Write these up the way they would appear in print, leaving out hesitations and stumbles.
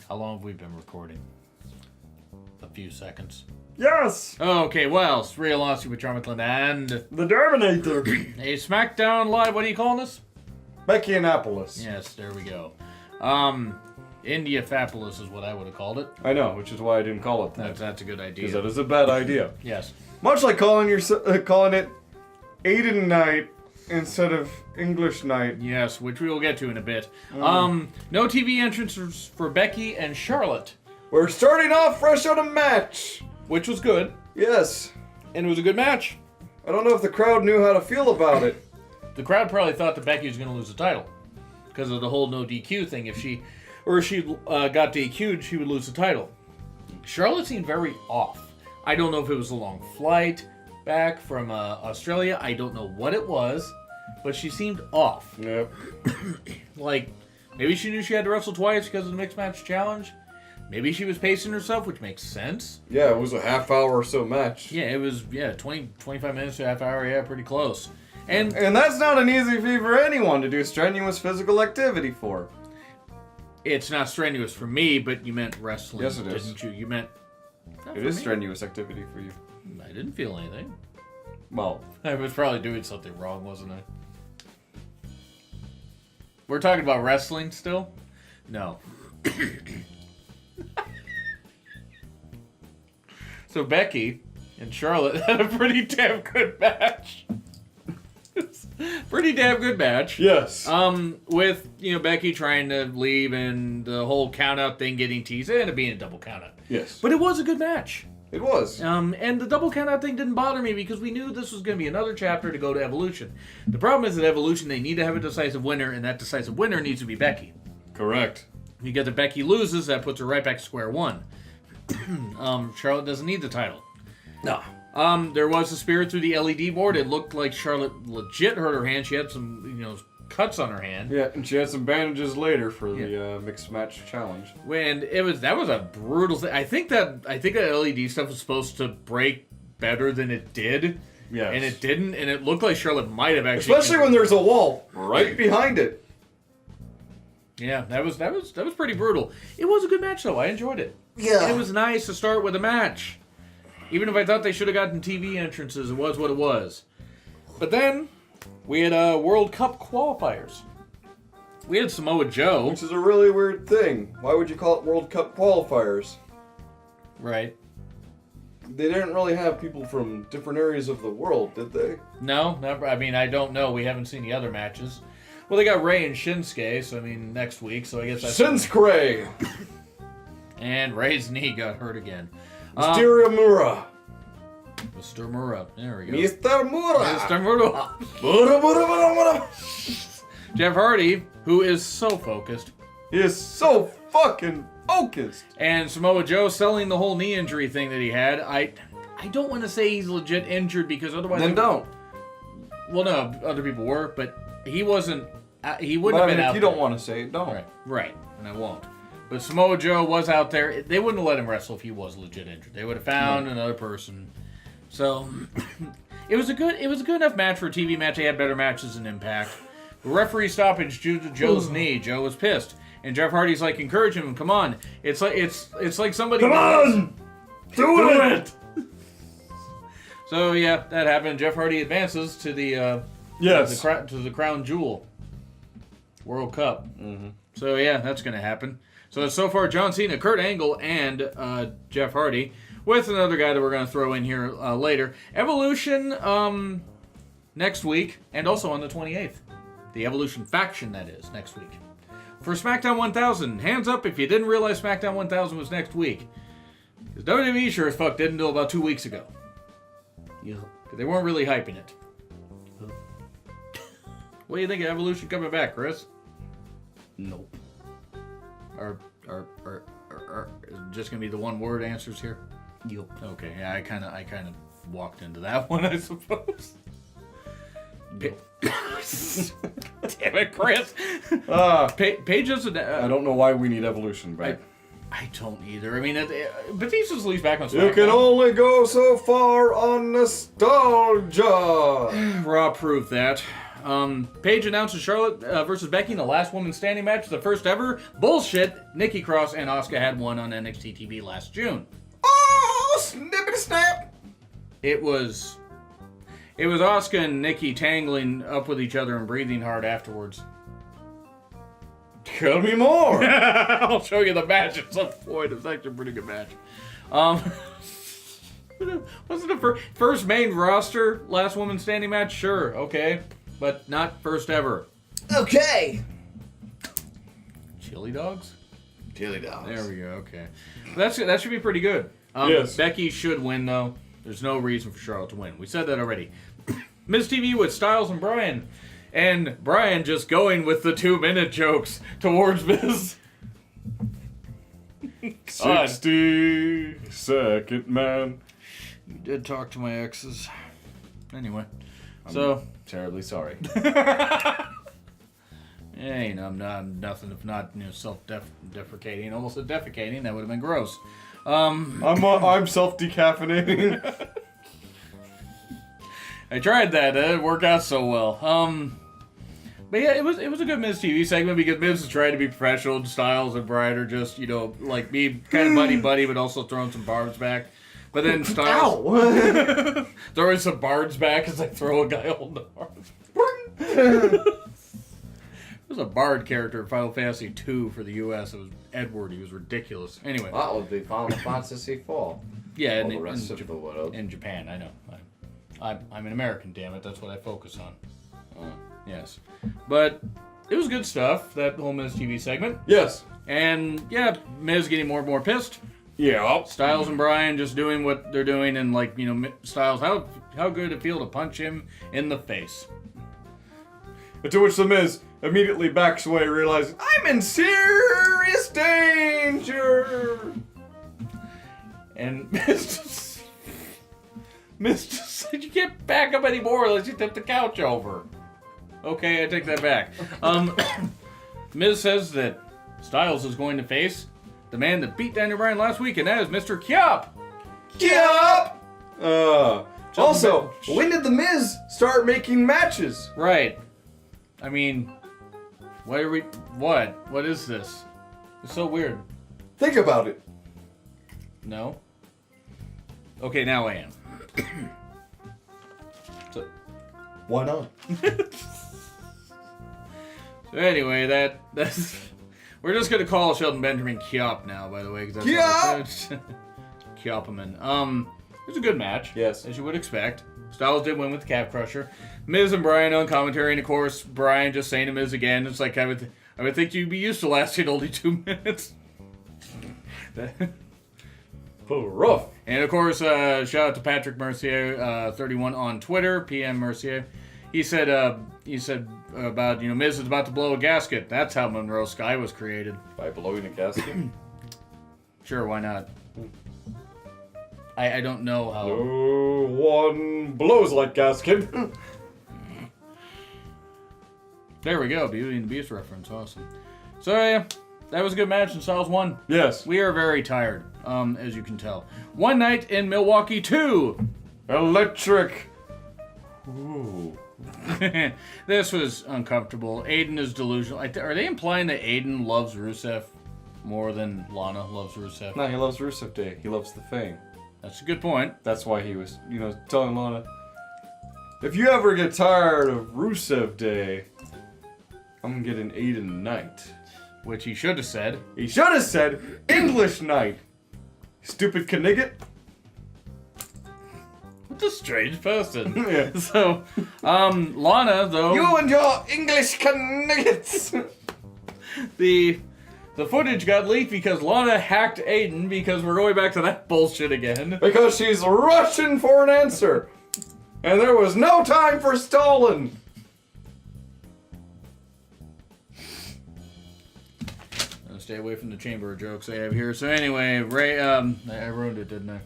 How long have we been recording? A few seconds. Yes! Okay, well, it's Real Honesty with Jonn and The Terminator! a SmackDown Live, what are you calling this? Beckianapolis. Yes, there we go. Indianapolis is what I would have called it. I know, which is why I didn't call it that. That's a good idea. Because that is a bad idea. Yes. Much like calling it Aiden Night instead of English Night. Yes, which we will get to in a bit. No TV entrances for Becky and Charlotte. We're starting off fresh on a match! Which was good. Yes. And it was a good match. I don't know if the crowd knew how to feel about it. The crowd probably thought that Becky was going to lose the title. Because of the whole no DQ thing. If she got DQ'd, she would lose the title. Charlotte seemed very off. I don't know if it was a long flight back from Australia. I don't know what it was. But she seemed off. Yep. Like, maybe she knew she had to wrestle twice because of the mixed match challenge. Maybe she was pacing herself, which makes sense. Yeah, it was a half hour or so match. Yeah, it was, 20, 25 minutes to a half hour. Yeah, pretty close. And that's not an easy feat for anyone to do strenuous physical activity for. it's not strenuous for me, but you meant wrestling. Yes, it is. Didn't you? You meant... It is strenuous activity for you. I didn't feel anything. Well, I was probably doing something wrong, wasn't I? We're talking about wrestling still? No. So Becky and Charlotte had a pretty damn good match. Pretty damn good match. yes. With, Becky trying to leave and the whole count-out thing getting teased. It ended up being a double count-out. Yes. But it was a good match. It was. And the double count-out thing didn't bother me because we knew this was going to be another chapter to go to Evolution. The problem is that Evolution, they need to have a decisive winner, and that decisive winner needs to be Becky. Correct. You get that Becky loses, that puts her right back to square one. Charlotte doesn't need the title. No. There was a spear through the LED board. It looked like Charlotte legit hurt her hand. She had some, cuts on her hand. Yeah, and she had some bandages later for the mixed match challenge. And that was a brutal thing. I think that LED stuff was supposed to break better than it did. Yes. And it didn't, and it looked like Charlotte might have actually... Especially when there's a wall right behind it. Yeah, that was pretty brutal. It was a good match, though. I enjoyed it. Yeah. And it was nice to start with a match. Even if I thought they should have gotten TV entrances, it was what it was. But then, we had World Cup qualifiers. We had Samoa Joe. Which is a really weird thing. Why would you call it World Cup qualifiers? Right. They didn't really have people from different areas of the world, did they? No, never. I mean, I don't know. We haven't seen the other matches. Well, they got Ray and Shinsuke, so I mean, next week, so I guess that's... Shinsuke! And Ray's knee got hurt again. Mysterio Mura. Mr. Mura. There we go. Mr. Mura! Mr. Mura. Mura, Mura, Mura, Mura. Jeff Hardy, who is so focused. He is so fucking focused. And Samoa Joe selling the whole knee injury thing that he had. I don't want to say he's legit injured because otherwise... Then don't. Well, no, other people were, but he wasn't... He wouldn't have been out if you don't want to say it, don't. Right, and I won't. But Samoa Joe was out there. They wouldn't have let him wrestle if he was legit injured. They would have found another person. So it was a good enough match for a TV match. They had better matches in Impact. The referee stoppage due to Joe's knee. Joe was pissed, and Jeff Hardy's like encouraging him. Come on, it's like somebody. Come on, do it. So yeah, that happened. Jeff Hardy advances to the to the Crown Jewel World Cup. Mm-hmm. So yeah, that's gonna happen. So far, John Cena, Kurt Angle, and Jeff Hardy, with another guy that we're going to throw in here later. Evolution next week, and also on the 28th. The Evolution faction, that is, next week. For SmackDown 1000, hands up if you didn't realize SmackDown 1000 was next week. Because WWE sure as fuck didn't until about 2 weeks ago. Yeah. They weren't really hyping it. What do you think of Evolution coming back, Chris? Nope. Are just gonna be the one word answers here? Yep. Okay, yeah, I kind of walked into that one, I suppose. Yep. Damn it, Chris. Paige doesn't. I don't know why we need Evolution back. I don't either. I mean, Batista's leaves back on SmackDown. You can only go so far on nostalgia. Raw proved that. Paige announces Charlotte versus Becky in the last woman standing match, the first ever. Bullshit. Nikki Cross and Asuka had one on NXT TV last June. Oh, snippity snap! It was Asuka and Nikki tangling up with each other and breathing hard afterwards. Tell me more! I'll show you the match at some point. It's actually a pretty good match. Wasn't the first main roster last woman standing match? Sure, okay. But not first ever. Okay! Chili dogs? Chili dogs. There we go, okay. That should be pretty good. Yes. Becky should win, though. There's no reason for Charlotte to win. We said that already. Miz TV with Styles and Bryan. And Bryan just going with the 2-minute jokes towards Miz. 60-second man. You did talk to my exes. Anyway. I'm terribly sorry. Hey, I'm nothing if not self-deprecating. Almost said defecating. That would have been gross. I'm self-decaffeinating. I tried that. It didn't work out so well. But yeah, it was a good Miz TV segment because Miz is trying to be professional, and Styles and Bryan are just, like be kind of buddy-buddy, but also throwing some barbs back. But then Styles throwing some barbs back as they throw a guy holding the barbs. There was a bard character in Final Fantasy II for the U.S. It was Edward. He was ridiculous. Anyway. That would be Final Fantasy IV. Yeah, All the rest of the world. In Japan, I know. I'm an American, damn it. That's what I focus on. Yes. But it was good stuff, that whole Miz TV segment. Yes. And, yeah, Miz getting more and more pissed. Yeah. Styles and Bryan just doing what they're doing, and, Styles, how good it feel to punch him in the face. To which the Miz immediately backs away, realizing, I'm in serious danger! And Miz just said, you can't back up anymore unless you tip the couch over. Okay, I take that back. Miz says that Styles is going to face the man that beat Daniel Bryan last week, and that is Mr. Kjop. Kjop! Also, when did the Miz start making matches? Right. I mean, what is this? It's so weird. Think about it. No? Okay, now I am. So, why not? So anyway, that's we're just gonna call Shelton Benjamin Kjop now, by the way, because that's Kjop! Kjopman. It was a good match. Yes. As you would expect. Styles did win with the calf crusher. Miz and Bryan on commentary, and of course, Bryan just saying to Miz again, it's like, I would think you'd be used to lasting only 2 minutes. Rough. And of course, shout out to Patrick Mercier, 31 on Twitter, PM Mercier. He said about, Miz is about to blow a gasket. That's how Monroe Sky was created. By blowing a gasket? Sure, why not? I don't know how. No one blows like gasket. There we go, Beauty and the Beast reference, awesome. So yeah, that was a good match, and Styles won. Yes. We are very tired, as you can tell. One Night in Milwaukee 2. Electric. Ooh. This was uncomfortable. Aiden is delusional. Are they implying that Aiden loves Rusev more than Lana loves Rusev? No, he loves Rusev Day. He loves the thing. That's a good point. That's why he was, telling Lana, if you ever get tired of Rusev Day, I'm gonna get an Aiden night. Which he should have said. He should have said English night. Stupid Knigget. What a strange person. Yeah. So, Lana, though... You and your English Kniggets. The footage got leaked because Lana hacked Aiden, because we're going back to that bullshit again. Because she's rushing for an answer. And there was no time for stalling. I'll stay away from the chamber of jokes I have here. So anyway, Ray, I ruined it, didn't I?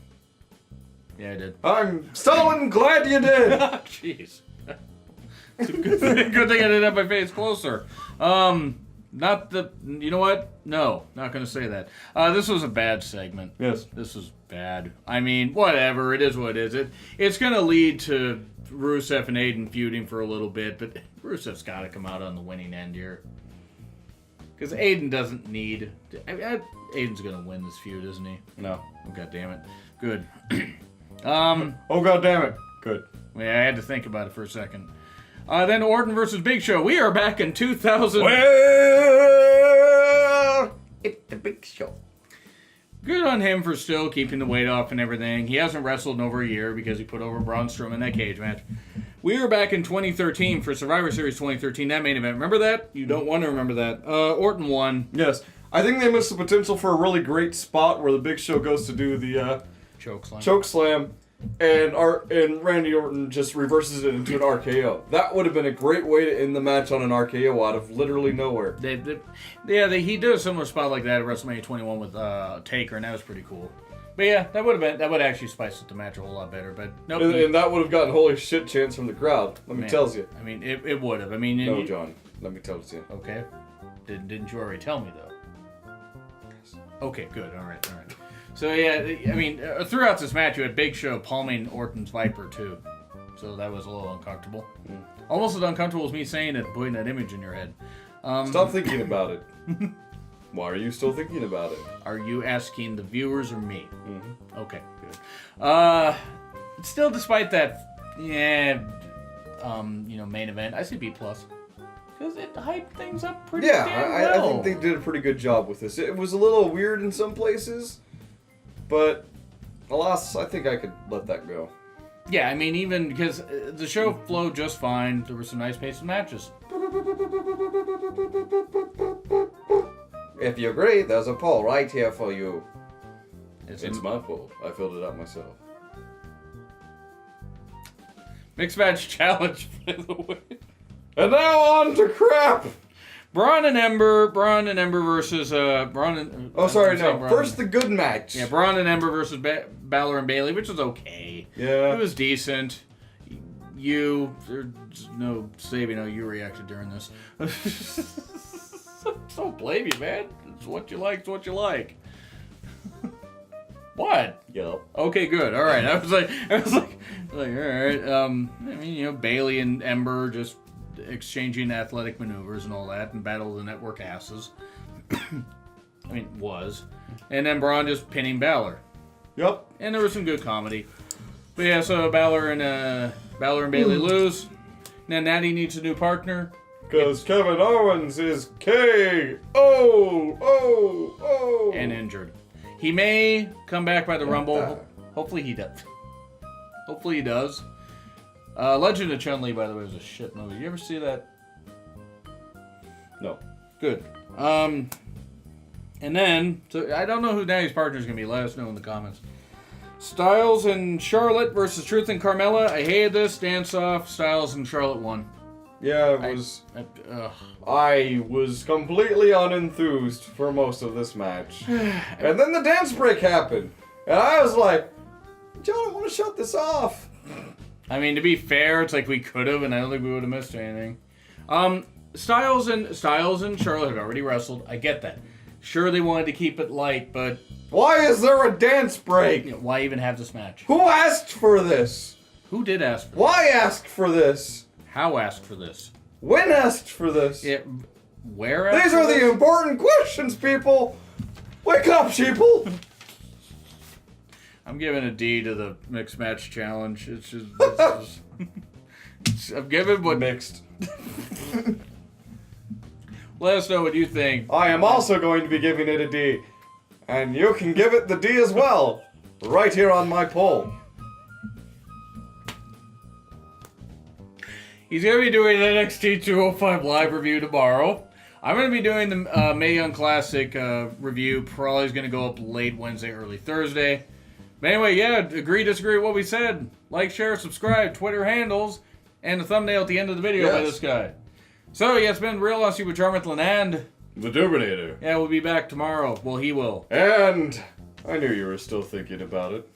Yeah, I did. I'm stalling, glad you did. Jeez. It's a good thing I didn't have my face closer. You know what? No, not going to say that. This was a bad segment. Yes. This was bad. I mean, whatever. It is what it is. It's going to lead to Rusev and Aiden feuding for a little bit, but Rusev's got to come out on the winning end here. Because Aiden doesn't need... Aiden's going to win this feud, isn't he? No. Oh, God damn it. Good. Oh, God damn it. Good. Yeah, I had to think about it for a second. Then Orton versus Big Show. We are back in 2000. Well, it's the Big Show. Good on him for still keeping the weight off and everything. He hasn't wrestled in over a year because he put over Braun Strowman in that cage match. We are back in 2013 for Survivor Series 2013, that main event. Remember that? You don't want to remember that. Orton won. Yes. I think they missed the potential for a really great spot where the Big Show goes to do the choke slam, and Randy Orton just reverses it into an RKO. That would have been a great way to end the match on an RKO out of literally nowhere. He did a similar spot like that at WrestleMania 21 with Taker, and that was pretty cool. But yeah, that would actually spice up the match a whole lot better. But nope. And that would have gotten holy shit chants from the crowd. Let me tell you. I mean, it would have. I mean, no, John. Let me tell you. Okay. Didn't you already tell me though? Okay, good. All right. So yeah, I mean, throughout this match, you had Big Show palming Orton's Viper too, so that was a little uncomfortable. Almost as uncomfortable as me saying it, putting that image in your head. Stop thinking about it. Why are you still thinking about it? Are you asking the viewers or me? Mm-hmm. Okay, good. Still, despite that, main event, I say B+. Because it hyped things up pretty damn well. I think they did a pretty good job with this. It was a little weird in some places, but alas, I think I could let that go. Yeah, I mean, even because the show flowed just fine. There were some nice paced matches. If you agree, there's a poll right here for you. It's my fault. I filled it out myself. Mixed match challenge, by the way. And now on to crap! Braun and Ember versus Braun. First the good match. Yeah, Braun and Ember versus Balor and Bayley, which was okay. Yeah, it was decent. There's no saving how you reacted during this. Don't blame you, man. It's what you like. It's what you like. What? Yep. Okay, good. All right. I was like, all right. I mean, Bayley and Ember just exchanging athletic maneuvers and all that, and Battle of the Network asses. And then Braun just pinning Balor. Yep. And there was some good comedy. But yeah, so Balor and Bayley lose. Now Natty needs a new partner. Because Kevin Owens is K.O. And injured. He may come back by the Rumble. Hopefully he does. Legend of Chun-Li, by the way, was a shit movie. You ever see that? No. Good. And then, so I don't know who Natty's partner is going to be. Let us know in the comments. Styles and Charlotte versus Truth and Carmella. I hated this. Dance off. Styles and Charlotte won. Yeah, it was... I was completely unenthused for most of this match. And then the dance break happened. And I was like, John, I want to shut this off. I mean, to be fair, it's like we could have, and I don't think we would have missed anything. Styles and Charlotte have already wrestled. I get that. Sure, they wanted to keep it light, but... Why is there a dance break? Why even have this match? Who asked for this? Who did ask for this? Why ask for this? How asked for this? When asked for this? Where asked These are the important questions, people! Wake up, sheeple! I'm giving a D to the mixed match challenge. It's just... I'm giving what... Mixed. Let us know what you think. I am also going to be giving it a D. And you can give it the D as well. Right here on my poll. He's going to be doing an NXT 205 live review tomorrow. I'm going to be doing the Mae Young Classic review. Probably is going to go up late Wednesday, early Thursday. But anyway, yeah, agree, disagree with what we said. Like, share, subscribe, Twitter handles, and the thumbnail at the end of the video by this guy. So, yeah, it's been Real Aussie with Ritland and... The Dominator. Yeah, we'll be back tomorrow. Well, he will. And I knew you were still thinking about it.